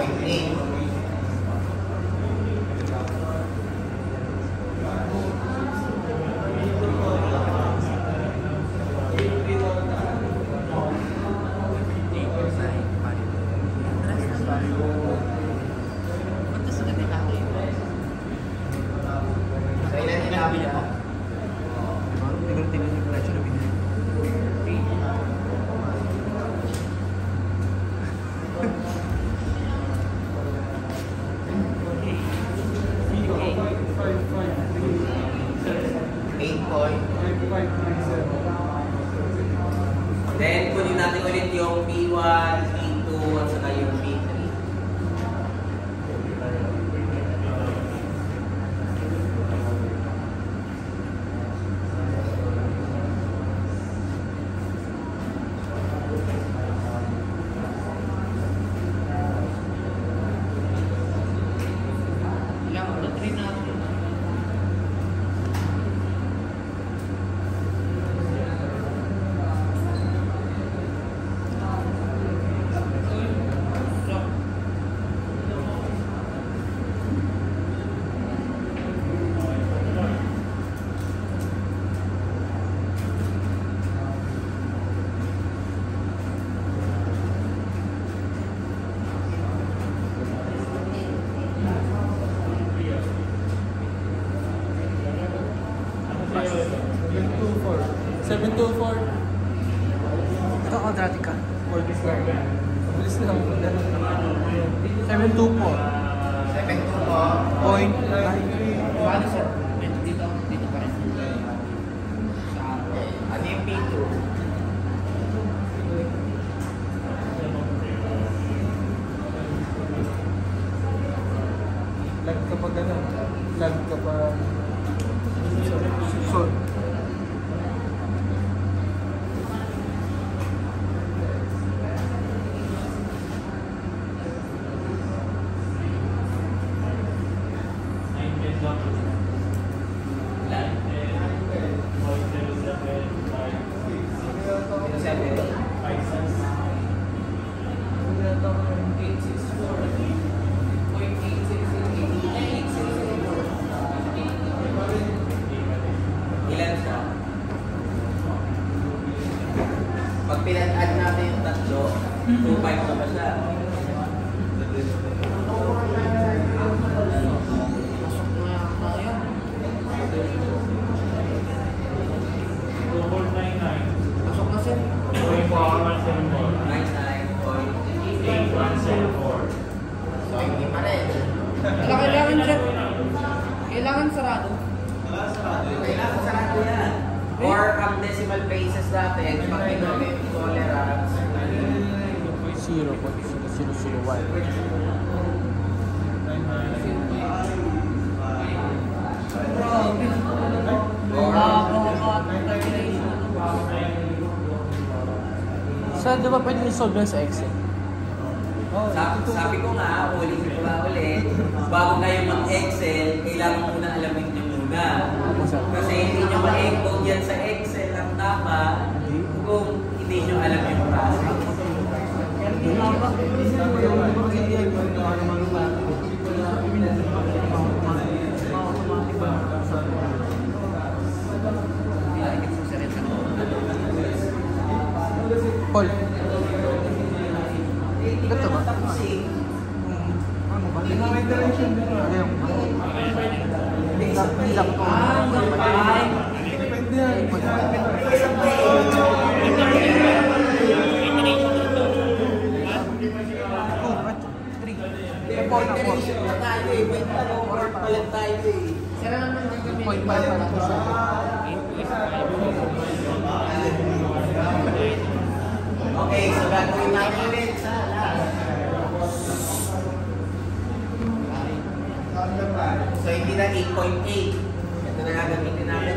8.8. Then, kunin natin ulit yung P1, P2, at saka yung P3. Ito quadratic ka. 47. Bilis na lang po. 724. 724. Paano sir? Dito pa rin. Ano yung P2? Lag ka pa gano'n. Lag ka pa. Susod. Pag pinag-add natin yung tatlo, 2.5 na ba siya? Pasok na yata yan. 2.99. Pasok na sir. 99.8174. So, hindi pa rin. Kailangan sir. Kailangan sarado. Kailangan sarado yan. Or ang decimal places natin, pag ginamit tolerance, 0.0001. Saan di ba pwede i-solve yan sa Excel? sabi ko nga, ulitin ko nga ulit, bago kayo mag-Excel, kailangan muna alamin nyo muna. Kasi hindi nyo ma-encode yan sa Excel ang tama kung hindi nyo alam yung process. Paul. Ito ba? Ano ba? Ayaw ba? Hilap ko. Depende yan. Okay, so gagawin natin ulit sa so hindi na 8.8. Ito na gagamitin natin.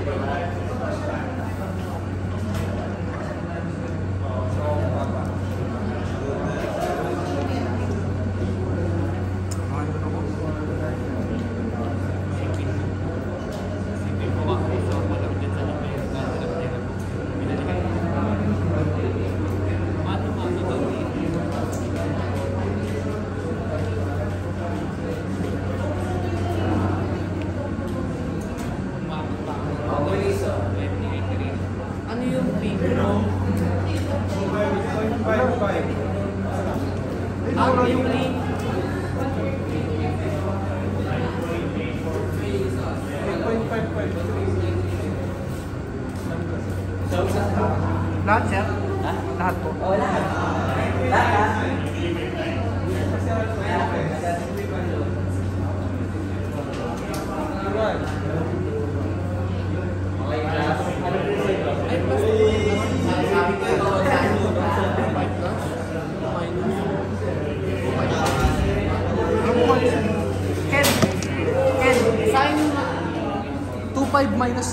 Mura yung... 8.55. Lahat, sir? Ha? Lahat po. Oo, lahat. Lahat. Okay, class. Ano po ito? Ay, plus 2. Sabi ko ito. 5 plus. Minus. Ano po kayo? Ken! Ken! Sign 2.5 minus...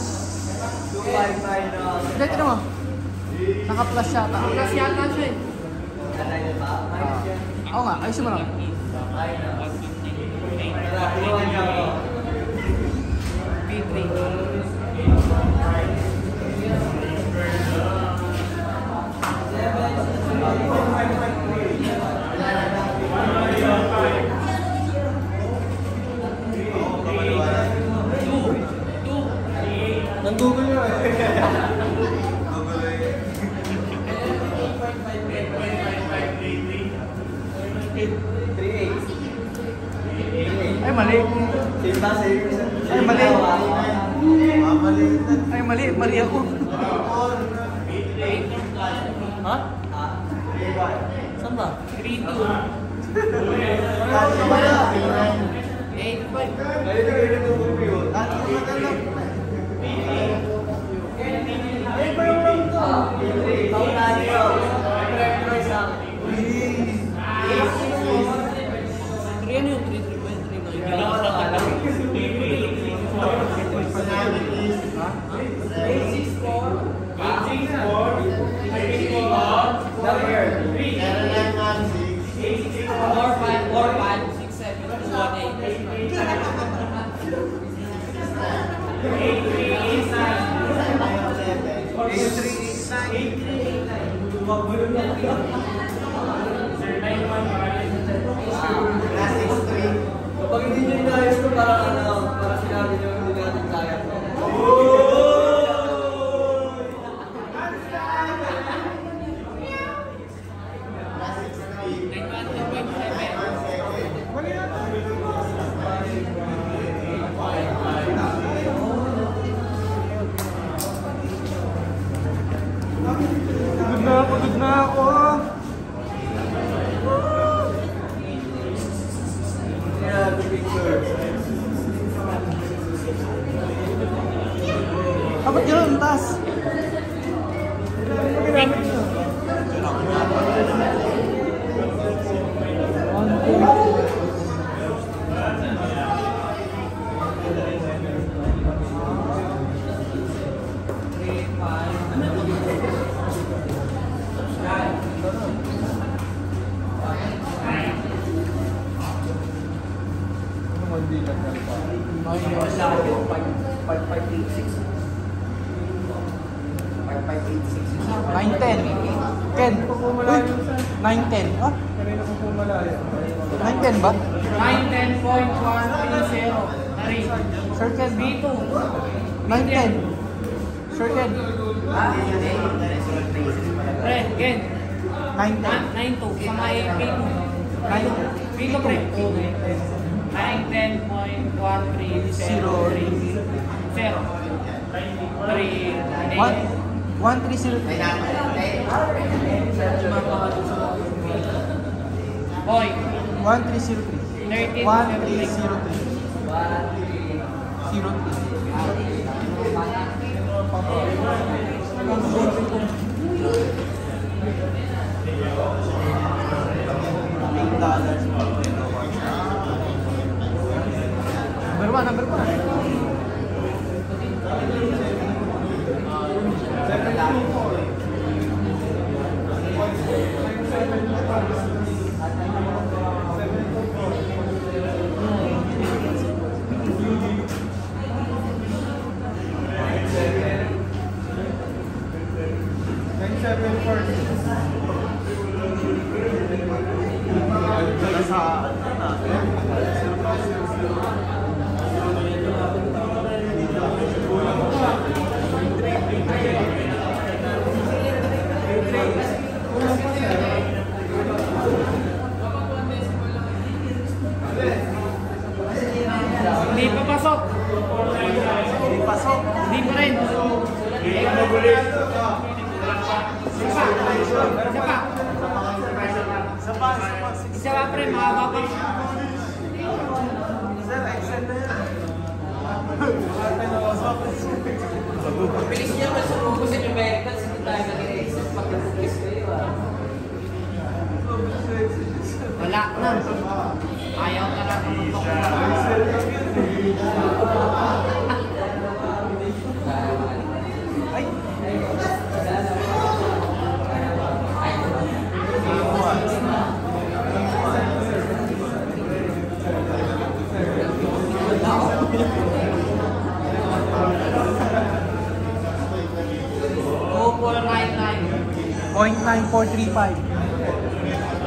2.5 minus. Hindi, tignan mo. Naka-plus yata. plus yata siya eh. Ano yun ba? Minus yan. Oo nga, ayusin mo lang. Minus. Tara, pinuhan niyo ako. P3. Nandugol nyo eh. Ay, mali. Ay, mali. Ay, mali. Mali ako. Ha? Saan ba? 3-2. 8-5. Ano yung Kapag hindi nyo inayos ko, parang sinabi nyo hindi natin kaya to. Pagod na ako. Ba't yun? Taas. Ken, 910. Ah? Kanina ko po malayo. 910 ba? 910.130. Sir Ken. B2. 910. Sir Ken. Pre, Ken. 910. 9-2. Sa may B2. B2 pre. 910.1303. 0. 1303. Boy. 1303. 1303. 03. Number 1. pasok. Hindi pasok. Hindi pa rin. Isa pa. Isa pa pre, mahaba pa. Sir, Excel na yan. Bilis niya masumuko sa numerical, hindi tayo nag-exam pag nag-quiz kayo Wala na. Ayaw na lang. Ay! .9435.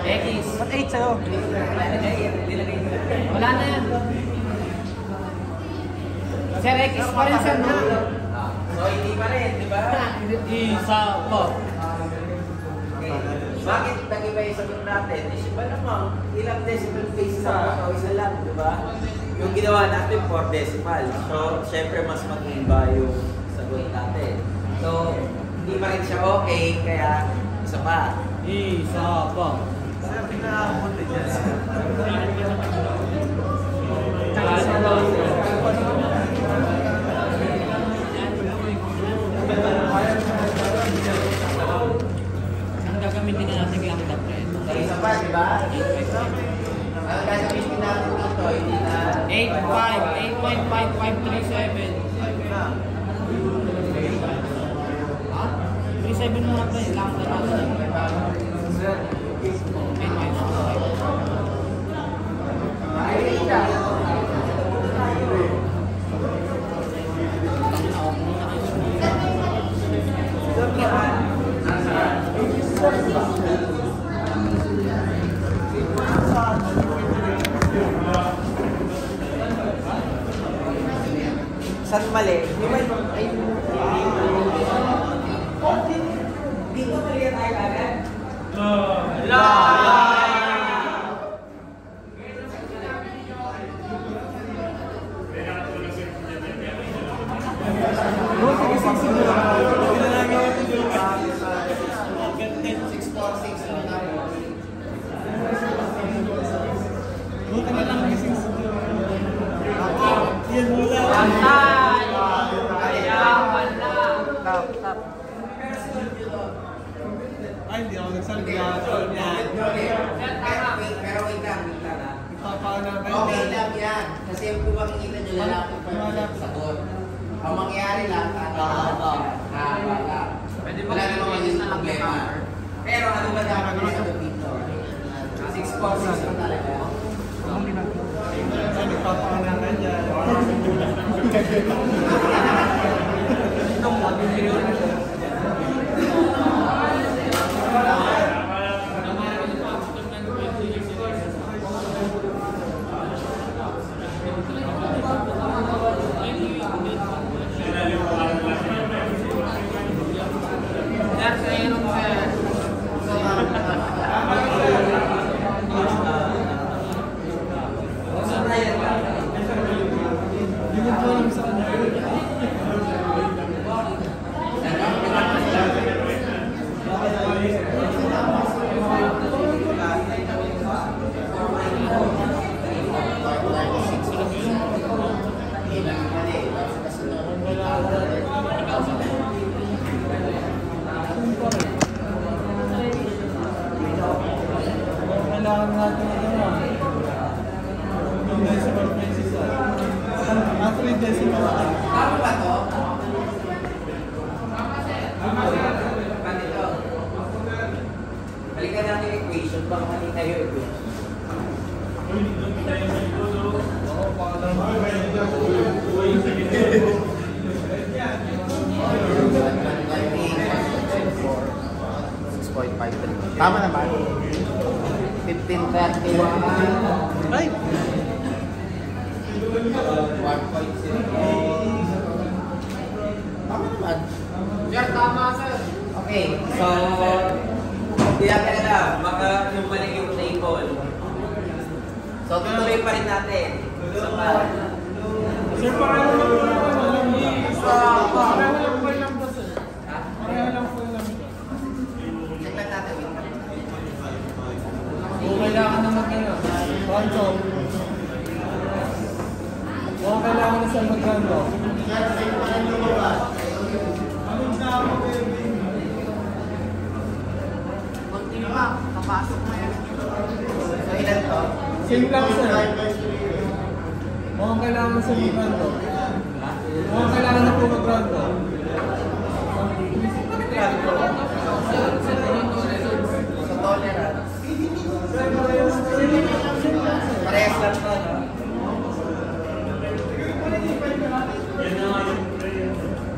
X. Ba't 8 sa'yo? Wala na yan. Sir, X pa rin sir, no? So, hindi pa rin, di ba? Isa po. Okay. Bakit nag-iba yung sagot natin? Iba naman, ilang decimal place sa o isa lang, di ba? Yung ginawa natin 4 decimal. So, syempre mas mag-iba yung sagot natin. So, hindi pa rin siya okay, kaya isa pa. Isa po. Sir, pinakapunti dyan. Ang gagamitin na natin kaya ang dapat. So, isa pa, di ba? Ang gagamitin natin dito, hindi na... 8.5537. Ha? 37 mo na pa eh. Lang na lang. Saan mali? Di ba? Ay, dito mali tayo agad? Ay, hindi ako nagsalbi yan. Pero wait lang ha. Ipapaanagan Okay yan. lang yan. Kasi kung makikita nyo lalaki pa yung sagot. Ang mangyayari lang, kakahaba lang. Wala namang maging problema. Pero ano ba dapat yung sagot dito? 646 lang talaga. Ay, nagpapaanagan yan. Kailangan natin ito mo. Yung decimal places ah. 3 decimal. Tama ba to? Ganito. Balikan natin yung equation. Baka mali tayo equation. Oo, pangalan Tama naman. 1531. Ay! 1.0. Tama naman. Sir, tama sir. Okay, so kaya ka na, baka yung mali yung table. So tutuloy pa rin natin. Isa pa. Sir, pareho lang po lang alam niyo. Pareho lang po yung lambda, sir. Pareho lang po yung lambda. Check lang natin. Kung kailangan na mag-ano, consol. Kung kailangan na sa mag-ano. Continue pa, papasok na yan. So, ilan to? Same lang, sir. Kung kailangan na sa mag-ano. Kung kailangan na po mag-ano. So, tolerance. Parehas lang to, no?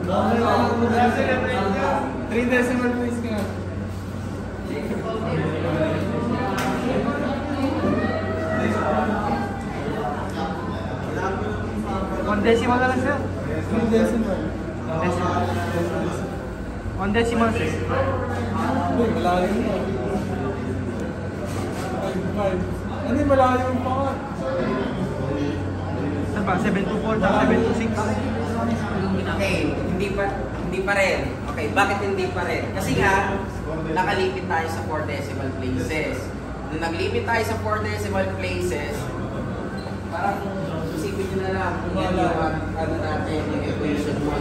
Okay, 3 decimal place ka. One decimal na lang, sir. 3 decimal. One decimal, sir. Hindi, malayo na. 5. Hindi, malayo pa nga. Saan ba? 724 na 726. Okay, hindi pa rin. Okay, bakit hindi pa rin? Kasi nga, nakalipit tayo sa 4 decimal places. Nung naglipit tayo sa 4 decimal places, parang isipin nyo na lang kung yan yung ano natin, yung equation mo.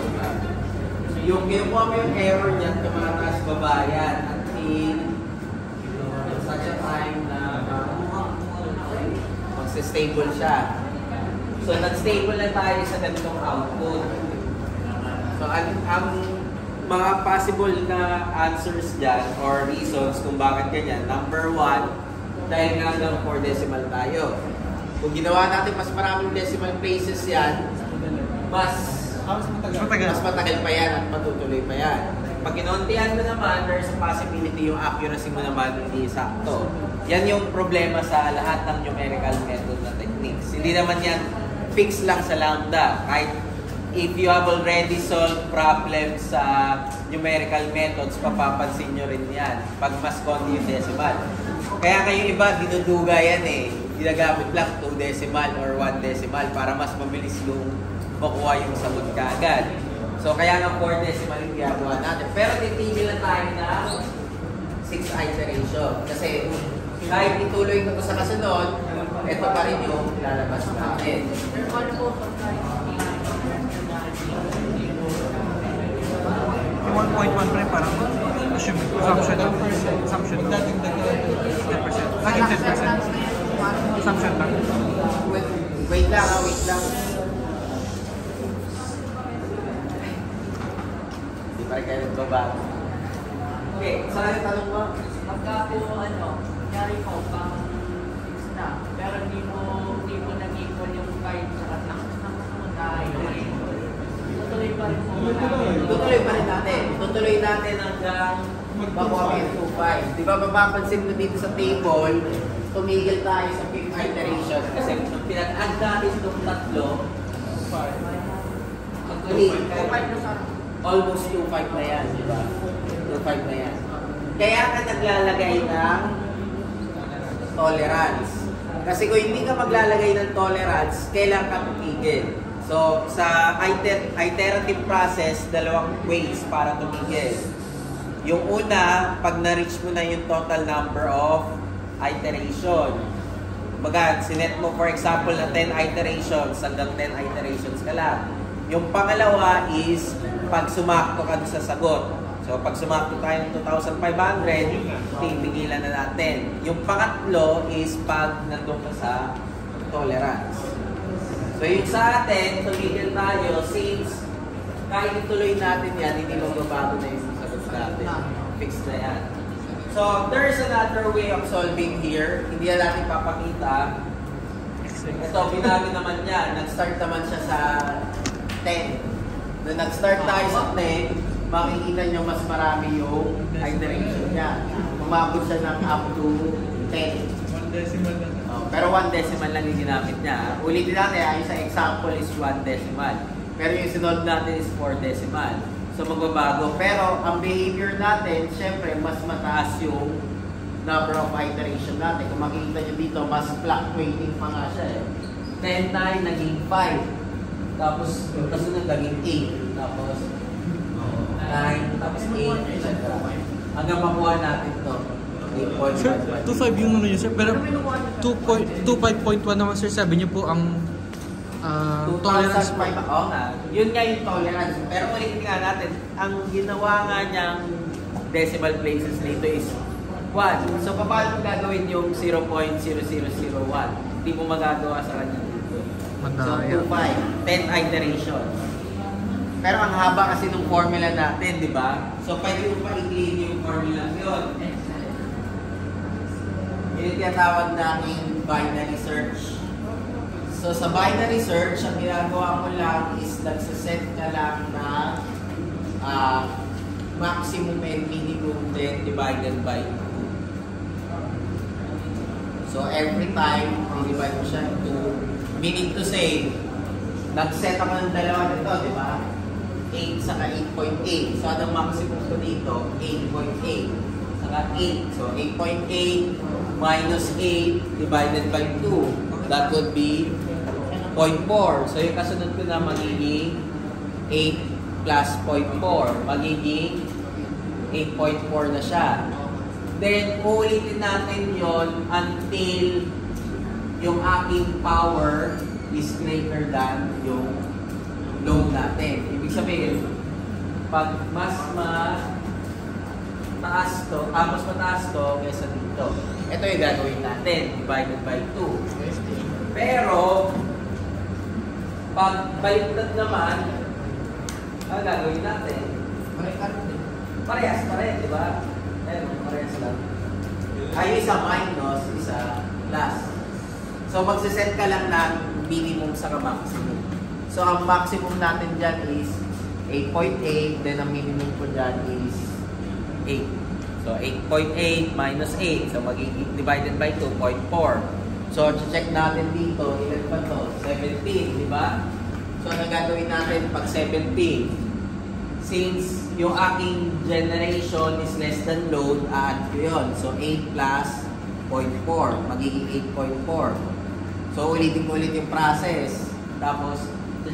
Yung kinukuha mo yung error niyan, tumataas babayan until such a time na magsa-stable siya. So, nag-stable na tayo sa ganitong output. So, ang mga possible na answers dyan or reasons kung bakit ganyan. Number 1, dahil nga hanggang 4 decimal tayo. Kung ginawa natin mas maraming decimal places yan, mas matagal pa yan at matutuloy pa yan. Pag kinontihan mo naman, there's a possibility yung accuracy mo naman hindi sakto. Yan yung problema sa lahat ng numerical method na techniques. Hindi naman yan fix lang sa lambda. Kahit if you have already solved problems sa numerical methods, papapansin nyo rin yan pag mas konti yung decimal. Kaya kayo iba, dinuduga yan eh. Ginagamit lang 2 decimal or 1 decimal para mas mabilis yung makuha yung sagot kaagad. So kaya nga 4 decimal yung ginagawa natin. Pero titigil na tayo na 6 iteration. Kasi kahit ituloy ko sa kasunod, ito pa rin yung lalabas natin. Yung 1.1 pre, parang assumption lang. Assumption lang. 10%. Naging 10%. Assumption lang. Wait lang. Hindi pa rin kayo nagbabago. Okay, saan yung tanong mo? Pagka po, nangyari po, pang fix na, pero hindi mo nag-equal yung 5 sa katang dahil tutuloy pa rin po. Tutuloy pa rin natin. Tutuloy natin hanggang makuha mo yung 2.5. Di ba mapapansin mo dito sa table, tumigil tayo sa 5th iteration kasi nung pinag-add natin itong tatlo, actually, almost 2.5 na yan, di ba? 2.5 na yan. Kaya ka naglalagay ng tolerance. Kasi kung hindi ka maglalagay ng tolerance, kailangan ka tumigil. So, sa iterative process, dalawang ways para tumigil. Yung una, pag na-reach mo na yung total number of iteration. Baga, sinet mo for example na 10 iterations, hanggang 10 iterations ka lang. Yung pangalawa is pag sumakto ka sa sagot. So, pag sumakto tayo ng 2,500, tipigilan na natin. Yung pangatlo is pag nandun ka sa tolerance. So, yun sa atin, tumigil tayo since kahit ituloy natin yan, hindi magbabago na yung sagot natin. Fixed na yan. So, there's another way of solving here. Hindi na natin papakita. Ito, binago naman yan. Nag-start naman siya sa 10. Nung nag-start tayo sa 10, makikita nyo mas marami yung iteration niya. Umabot siya ng up to 10. 1 decimal lang. Pero 1 decimal lang yung ginamit niya. Ulitin natin, yung sa example is 1 decimal. Pero yung sinolve natin is 4 decimal. So magbabago. Pero ang behavior natin, syempre, mas mataas yung number of iteration natin. Kung makikita nyo dito, mas fluctuating pa nga siya eh. 10 tayo, naging 5. Tapos yung kasunod naging 8. Tapos 9. Tapos 8. Etc. Hanggang makuha natin to. Sir, 2.5 yung ano yun, sir. Pero 2.5.1 naman, sir. Sabi niyo po ang tolerance. 2005. Oo nga. Yun nga yung tolerance. Pero ulitin nga natin, ang ginawa nga niyang decimal places nito is 1. So, paano mo gagawin yung 0.0001? Hindi mo magagawa sa kanya dito. So, 2.5. 10 iteration. Pero ang haba kasi ng formula natin, di ba? So, pwede mo pa i-clean yung formula yun. Yun yung tinatawag namin binary search. So, sa binary search, ang ginagawa mo lang is nagsaset ka lang ng maximum and minimum then divided by 2. So, every time, divide mo siya into, meaning to say, nag-set ako ng dalawa nito, di ba? 8 saka 8.8. So, ang maximum ko dito, 8.8. Saka 8. So, 8.8 minus 8 divided by 2. That would be 0.4. So, yung kasunod ko na magiging 8 plus 0.4. Magiging 8.4 na siya. Then, uulitin natin yon until yung aking power is greater than yung load natin. Ibig sabihin, pag mas mataas to kaysa dito. Ito yung gagawin natin, divided by 2. Pero, pag baliktad naman, ang gagawin natin, parehas pa rin, di ba? Ayun, parehas lang. Ay, isa minus, isa plus. So, magsiset ka lang ng minimum sa maximum. So, ang maximum natin dyan is 8.8, then ang minimum ko dyan is 8. So, 8.8 minus 8. So, magiging divided by 2.4. So, check natin dito, ilan pa to? 17, di ba? So, ano gagawin natin pag 17? Since yung aking generation is less than load, add ko yun. So, 8 plus 0.4. Magiging 8.4. So, ulitin ko ulit yung process. Tapos,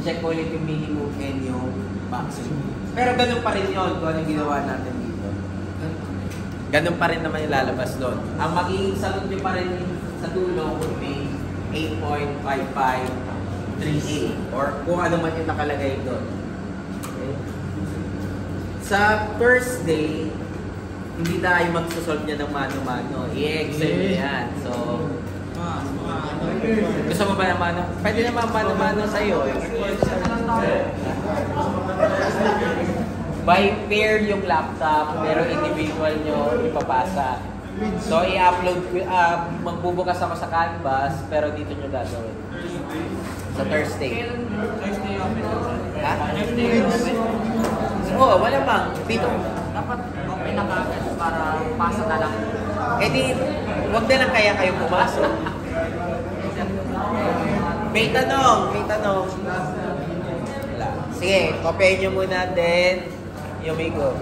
check ko ulit yung minimum and yung maximum. Pero ganun pa rin yun kung anong ginawa natin dito. Ganun pa rin naman yung lalabas doon. Ang magiging sagot nyo pa rin sa dulo would be 8.5538 or kung ano man yung nakalagay doon. Okay. Sa Thursday, hindi tayo magsosolve niya ng mano-mano. I-excel yan. So, gusto mo ba naman? Pwede naman mano-mano sa'yo. By pair yung laptop, pero individual nyo ipapasa. So, i-upload, magbubukas ako sa Canvas, pero dito nyo gagawin. Sa Thursday. Ha? Oo, wala bang. Dito. Dapat open na kagad para pasa na lang. Eh di, huwag na lang kaya kayo pumasok. May tanong. Wala. Sige, kopyahin nyo muna din. Yumigo.